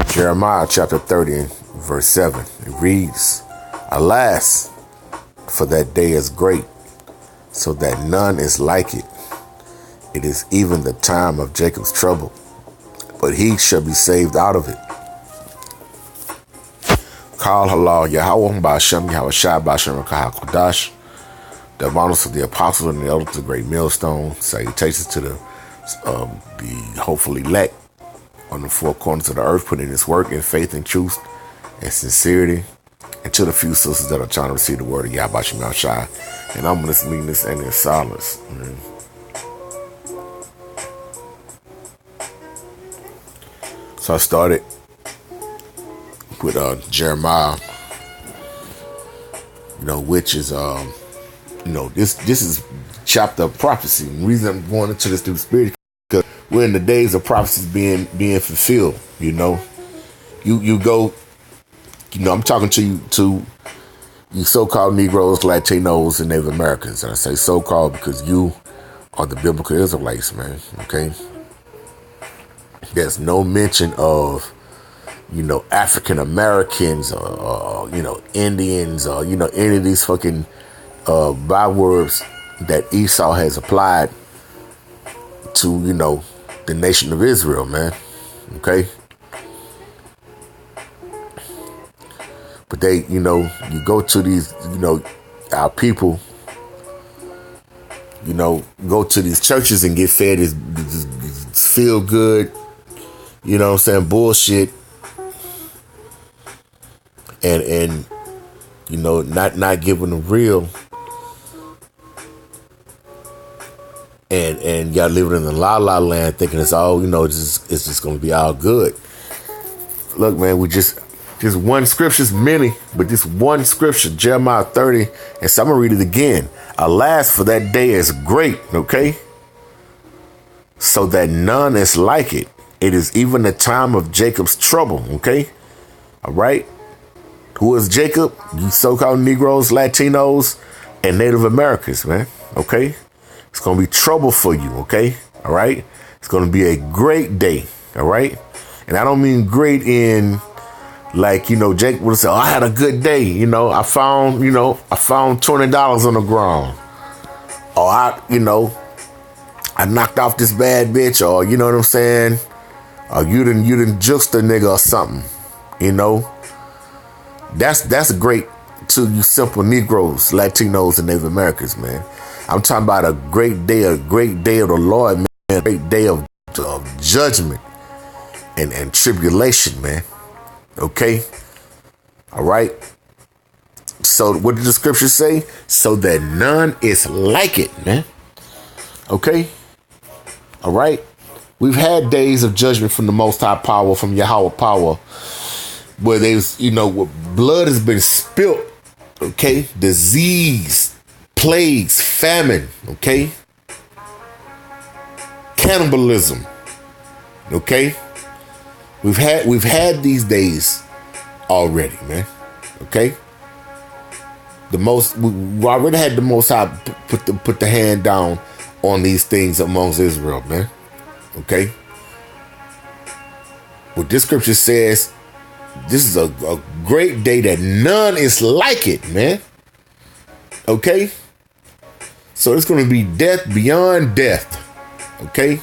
Jeremiah chapter 30, verse 7. It reads, Alas, for that day is great, so that none is like it. It is even the time of Jacob's trouble, but he shall be saved out of it. Kal halal Yahweh Ba'Shem Yahweh Shai Ba'Shem Kahal Kodash. The honors of the apostles and the elders of the great millstone. Salutations to the hopeful elect on the four corners of the earth, putting in his work in faith and truth and sincerity. And to the few sisters that are trying to receive the word of Yahweh Ba'Shem Shai. And I'm this meekness and in silence. So I started with Jeremiah, which is this is chapter of prophecy. And the reason I'm going into this through the spirit, because we're in the days of prophecies being fulfilled. You go, I'm talking to you so-called Negroes, Latinos, and Native Americans. And I say so-called because you are the biblical Israelites, man. Okay. There's no mention of African Americans or Indians or any of these fucking bywords that Esau has applied to the nation of Israel, man. Okay. But they, you go to these, our people, go to these churches and get fed this feel good, bullshit. And not giving them real. And y'all living in the la land thinking it's all, it's just gonna be all good. Look, man, we just one scripture's many, but this one scripture, Jeremiah 30, and so I'm gonna read it again. Alas, for that day is great, okay? So that none is like it. It is even the time of Jacob's trouble, okay? All right? Who is Jacob? You so-called Negroes, Latinos, and Native Americans, man. Okay? It's going to be trouble for you, okay? All right? It's going to be a great day, all right? And I don't mean great in like, Jake would say, I had a good day. I found $20 on the ground. Or I knocked off this bad bitch, or you know what I'm saying? Or you done just a nigga or something, That's great to you simple Negroes, Latinos, and Native Americans, man. I'm talking about a great day of the Lord, man. A great day of judgment and tribulation, man. Okay? All right? So what did the scripture say? So that none is like it, man. Okay? All right? We've had days of judgment from the Most High power, from Yahweh power, where there's, where blood has been spilt, okay? Disease, plagues, famine, okay? Cannibalism, okay? We've had these days already, man, okay? We already had the Most High put the hand down on these things amongst Israel, man, okay? What this scripture says, this is a great day that none is like it, man. Okay? So it's going to be death beyond death. Okay?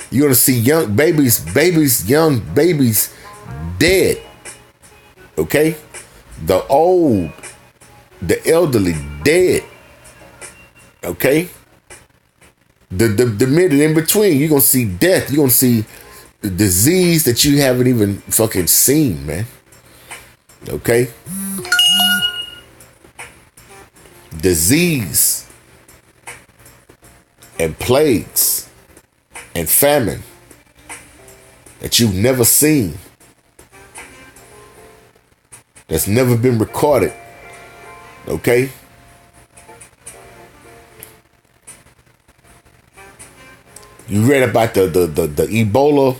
You're going to see young babies dead. Okay? The old, the elderly dead. Okay? The mid and in between, you're going to see death. You're going to see the disease that you haven't even fucking seen, man. Okay? Disease and plagues and famine that you've never seen. That's never been recorded. Okay? You read about the Ebola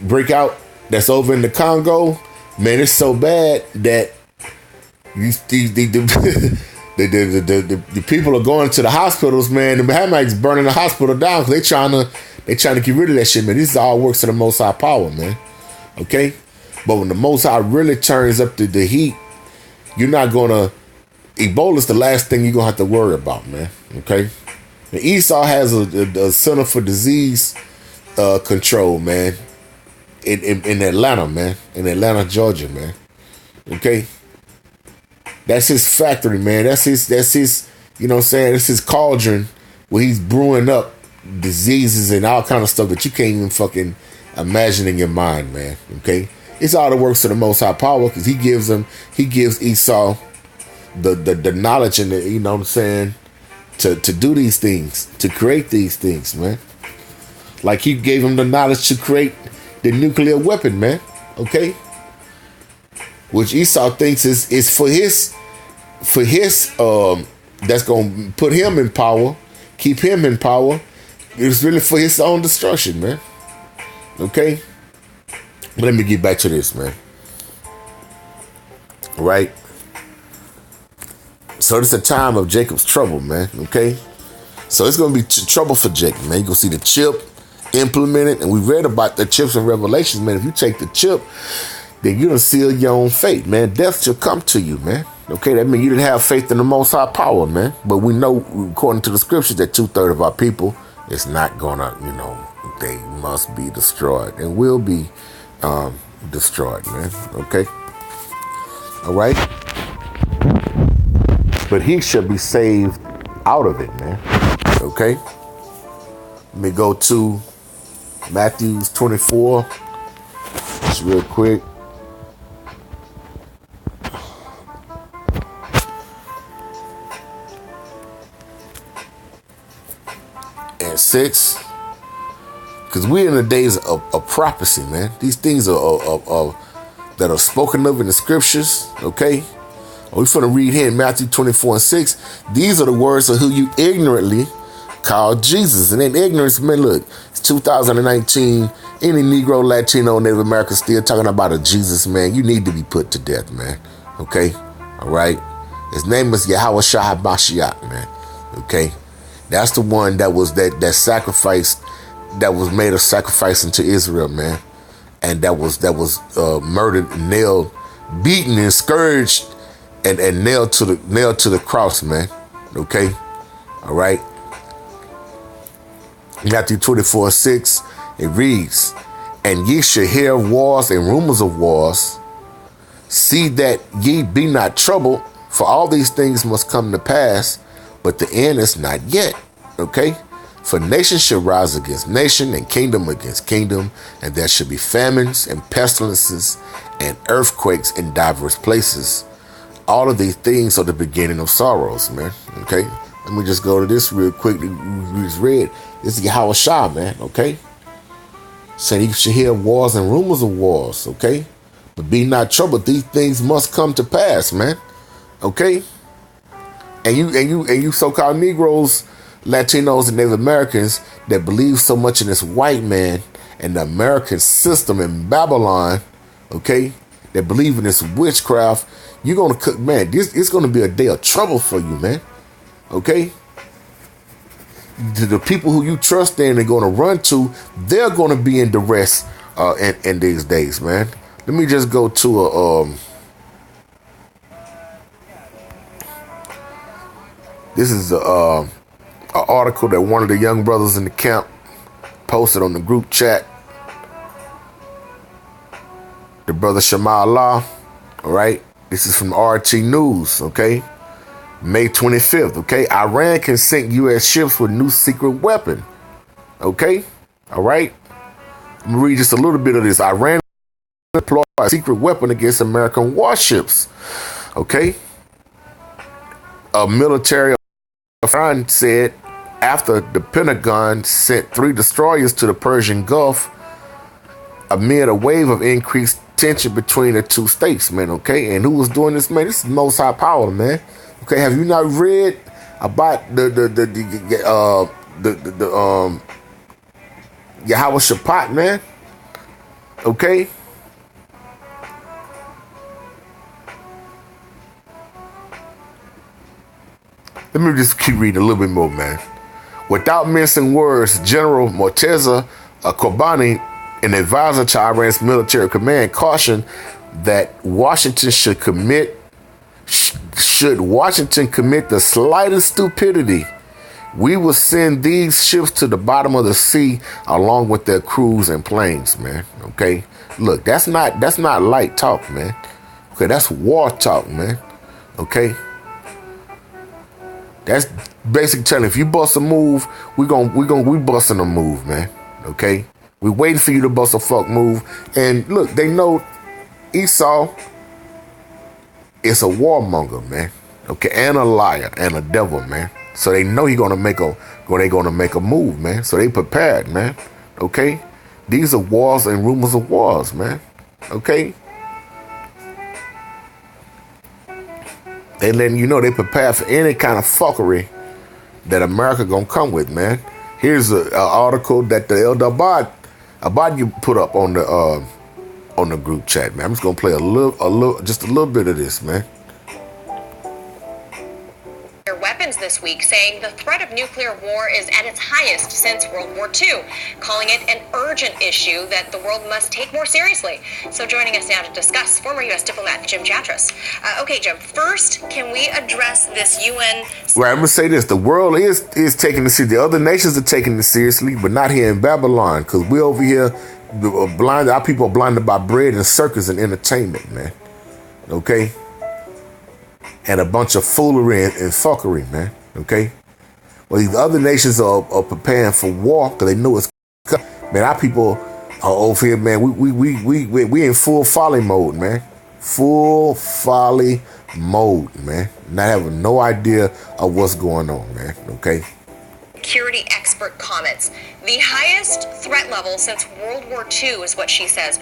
breakout that's over in the Congo. Man, it's so bad that the people are going to the hospitals, man. The Hamites burning the hospital down because They trying to get rid of that shit, man. This is all works of the Most High power, man. Okay? But when the Most High really turns up the heat, you're not gonna. Ebola's the last thing you're gonna have to worry about, man. Okay? And Esau has a Center for Disease Control, man. In Atlanta, man. In Atlanta, Georgia, man. Okay? That's his factory, man. That's his, you know what I'm saying? That's his cauldron where he's brewing up diseases and all kind of stuff that you can't even fucking imagine in your mind, man. Okay? It's all the works of the Most High power because he gives Esau the knowledge and the, you know what I'm saying, to do these things, to create these things, man. Like he gave him the knowledge to create the nuclear weapon, man. Okay? Which Esau thinks is for his that's gonna put him in power, keep him in power. It's really for his own destruction, man. Okay? But let me get back to this, man. Right? So this is a time of Jacob's trouble, man. Okay? So it's gonna be trouble for Jacob, man. You're gonna see the chip implemented, and we read about the chips in Revelations, man. If you take the chip, then you done seal your own fate, man. Death shall come to you, man. Okay, that means you didn't have faith in the Most High power, man. But we know, according to the scriptures, that 2/3 of our people is not gonna, you know, they must be destroyed and will be destroyed, man. Okay, all right. But he shall be saved out of it, man. Okay. Let me go to Matthew 24, just real quick. And 6, because we're in the days of prophecy, man. These things are that are spoken of in the scriptures. Okay, we're finna read here in Matthew 24 and 6. These are the words of who you ignorantly called Jesus. And in ignorance, man, look, it's 2019. Any Negro, Latino, Native American still talking about a Jesus, man, you need to be put to death, man. Okay, all right. His name is Yahweh Shah HaMashiach, man. Okay. That's the one that was that sacrifice, that was made a sacrifice into Israel, man, and that was murdered, nailed, beaten, and scourged, and nailed to the cross, man. Okay, all right. Matthew 24:6, it reads, "And ye shall hear wars and rumors of wars. See that ye be not troubled, for all these things must come to pass, but the end is not yet." Okay? "For nation shall rise against nation, and kingdom against kingdom, and there shall be famines and pestilences and earthquakes in diverse places. All of these things are the beginning of sorrows," man. Okay? Let me just go to this real quick. We just read. This is Yahweh Shah, man. Okay? Saying you should hear wars and rumors of wars. Okay? "But be not troubled. These things must come to pass," man. Okay? And you so-called Negroes, Latinos, and Native Americans that believe so much in this white man and the American system in Babylon, okay, that believe in this witchcraft, you're gonna cook, man. It's gonna be a day of trouble for you, man. Okay? The people who you trust in and gonna run to, they're gonna be in duress in these days, man. Let me just go to this is an article that one of the young brothers in the camp posted on the group chat. The brother Shema Allah, all right? This is from RT News, okay? May 25th, okay? Iran can sink U.S. ships with new secret weapon, okay? All right? I'm going to read just a little bit of this. Iran deployed a secret weapon against American warships, okay? A military Iran said after the Pentagon sent 3 destroyers to the Persian Gulf amid a wave of increased tension between the two states, man, okay? And who was doing this, man? This is Most High power, man. Okay, have you not read about the Yahweh Shaphat, man? Okay? Let me just keep reading a little bit more, man. Without mincing words, General Morteza Kobani, an advisor to Iran's military command, cautioned that should Washington commit the slightest stupidity, we will send these ships to the bottom of the sea along with their crews and planes, man. Okay, look, that's not light talk, man. Okay, that's war talk, man. Okay, that's basically telling, if you bust a move, we busting a move, man. Okay, we waiting for you to bust a fuck move. And look, they know Esau is a warmonger, man. Okay, and a liar and a devil, man. So they know they gonna make a move, man. So they prepared, man. Okay, these are wars and rumors of wars, man. Okay, they letting you know they prepared for any kind of fuckery that America gonna come with, man. Here's an article that the Elder Abad you put up on the group chat, man. I'm just gonna play just a little bit of this, man. Weapons this week, saying the threat of nuclear war is at its highest since World War II, calling it an urgent issue that the world must take more seriously. So joining us now to discuss, former U.S. diplomat Jim Chatras. Okay, Jim, first, can we address this UN... Right, I'm going to say this. The world is taking this seriously. The other nations are taking this seriously, but not here in Babylon, because we over here, blind. Our people are blinded by bread and circus and entertainment, man. Okay? And a bunch of foolery and fuckery, man. Okay? Well, these other nations are preparing for war because they know it's coming. Man, our people are over here, man. We in full folly mode, man. Full folly mode, man. Not having no idea of what's going on, man. Okay? Security expert comments. The highest threat level since World War II is what she says.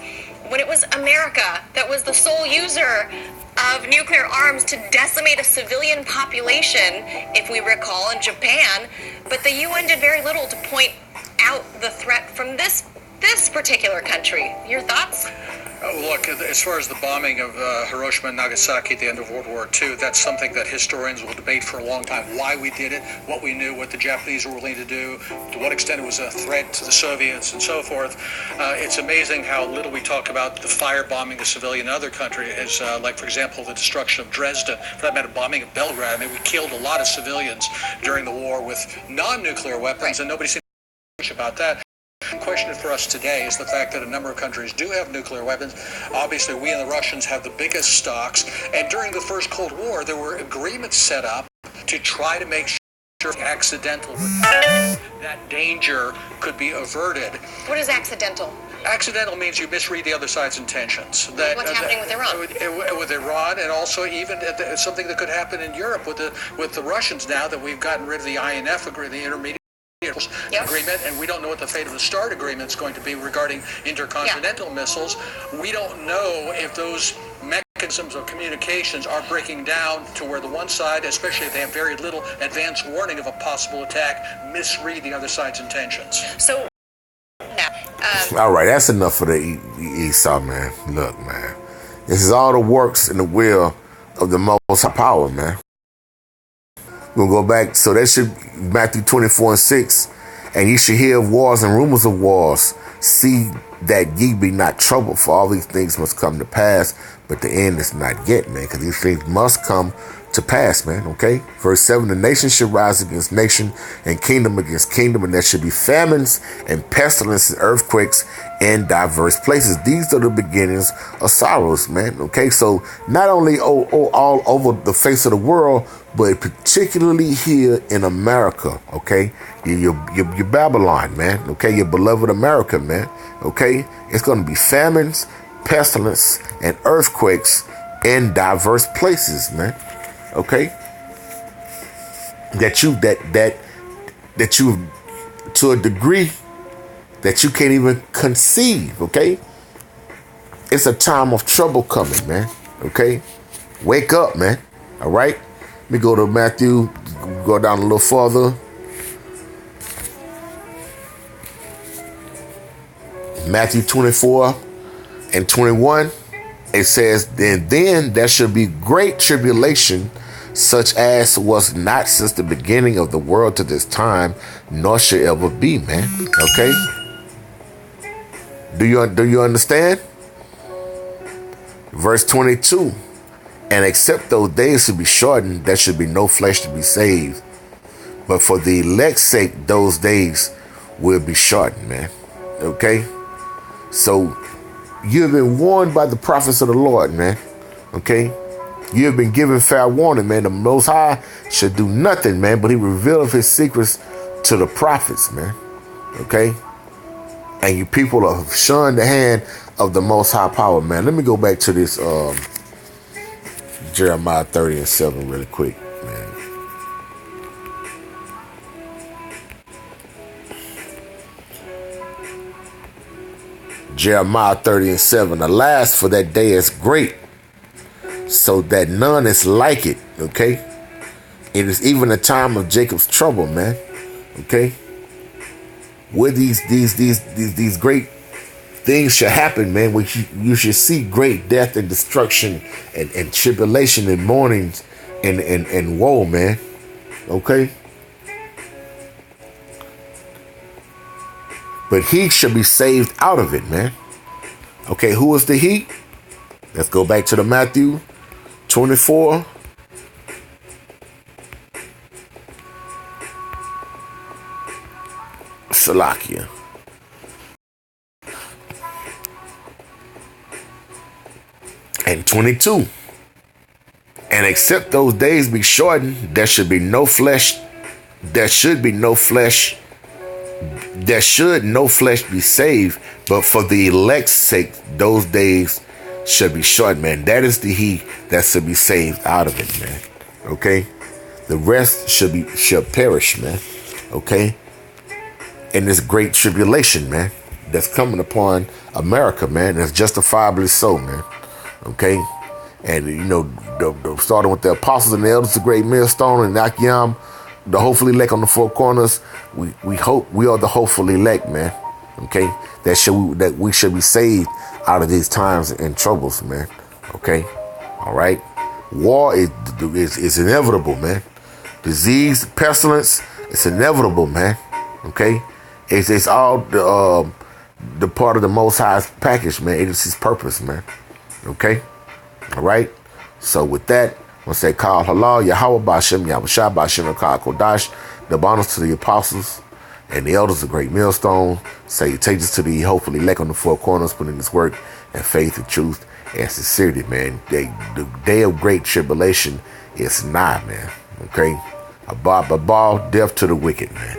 When it was America that was the sole user of nuclear arms to decimate a civilian population, if we recall, in Japan, but the UN did very little to point out the threat from this particular country. Your thoughts? Look, as far as the bombing of Hiroshima and Nagasaki at the end of World War II, that's something that historians will debate for a long time. Why we did it, what we knew, what the Japanese were willing to do, to what extent it was a threat to the Soviets, and so forth. It's amazing how little we talk about the firebombing of civilian in other countries, like, for example, the destruction of Dresden, for that matter, bombing of Belgrade. I mean, we killed a lot of civilians during the war with non-nuclear weapons, and nobody seems to think about that. The question for us today is the fact that a number of countries do have nuclear weapons. Obviously, we and the Russians have the biggest stocks. And during the first Cold War, there were agreements set up to try to make sure accidental that danger could be averted. What is accidental? Accidental means you misread the other side's intentions. What's happening with Iran? With Iran, and also even something that could happen in Europe with the Russians now that we've gotten rid of the INF agreement, the intermediate agreement, and we don't know what the fate of the START agreement is going to be regarding intercontinental missiles. We don't know if those mechanisms of communications are breaking down to where the one side, especially if they have very little advance warning of a possible attack, misread the other side's intentions. So, all right, that's enough for the Esau, man. Look, man, this is all the works in the will of the Most High Power, man. We'll go back. So that should Matthew 24:6. And ye shall hear of wars and rumors of wars. See that ye be not troubled, for all these things must come to pass. But the end is not yet, man, because these things must come to pass, man. Okay. Verse 7: the nation shall rise against nation, and kingdom against kingdom, and there should be famines and pestilence and earthquakes in diverse places. These are the beginnings of sorrows, man. Okay. So not only all over the face of the world, but particularly here in America, okay? Your Babylon, man, okay? Your beloved America, man, okay? It's going to be famines, pestilence, and earthquakes in diverse places, man, okay? That you to a degree that you can't even conceive, okay? It's a time of trouble coming, man, okay? Wake up, man, all right? Let me go to Matthew, go down a little further. Matthew 24:21. It says, then there shall be great tribulation, such as was not since the beginning of the world to this time, nor shall ever be, man. Okay? Do you understand? Verse 22. And except those days should be shortened, there should be no flesh to be saved. But for the elect's sake, those days will be shortened, man. Okay? So, you've been warned by the prophets of the Lord, man. Okay? You have been given fair warning, man. The Most High should do nothing, man, but he revealed his secrets to the prophets, man. Okay? And you people have shunned the hand of the Most High power, man. Let me go back to this Jeremiah 30:7 really quick, man. Jeremiah 30:7. Alas, for that day is great, so that none is like it. Okay? It is even a time of Jacob's trouble, man. Okay? Where these great things shall happen, man. Where you should see great death and destruction and tribulation and mourning and woe, man. Okay? But he shall be saved out of it, man. Okay, who is the he? Let's go back to the Matthew 24. Salakia. And 22. And except those days be shortened, there should be no flesh. There should be no flesh. There should no flesh be saved, but for the elect's sake, those days should be short, man. That is the he that should be saved out of it, man. Okay? The rest shall perish, man. Okay? In this great tribulation, man, that's coming upon America, man. That's justifiably so, man. Okay? And, you know, starting with the apostles and the elders, the great millstone, and Akyam, the hopeful elect on the four corners, we hope we are the hopeful elect, man. Okay? That we should be saved out of these times and troubles, man. Okay? All right? War is inevitable, man. Disease, pestilence, it's inevitable, man. Okay? It's all the part of the Most High's package, man. It is his purpose, man. Okay? All right? So with that, I'm going to say, Kal Halal, Yahweh Bashem, Yahweh Shah Bashem, Kal Kodash, the bonus to the apostles and the elders of Great Millstone. Say, you take this to the hopefully elect on the four corners, put in this work and faith and truth and sincerity, man. The day of great tribulation is nigh, man. Okay? Abba, death to the wicked, man.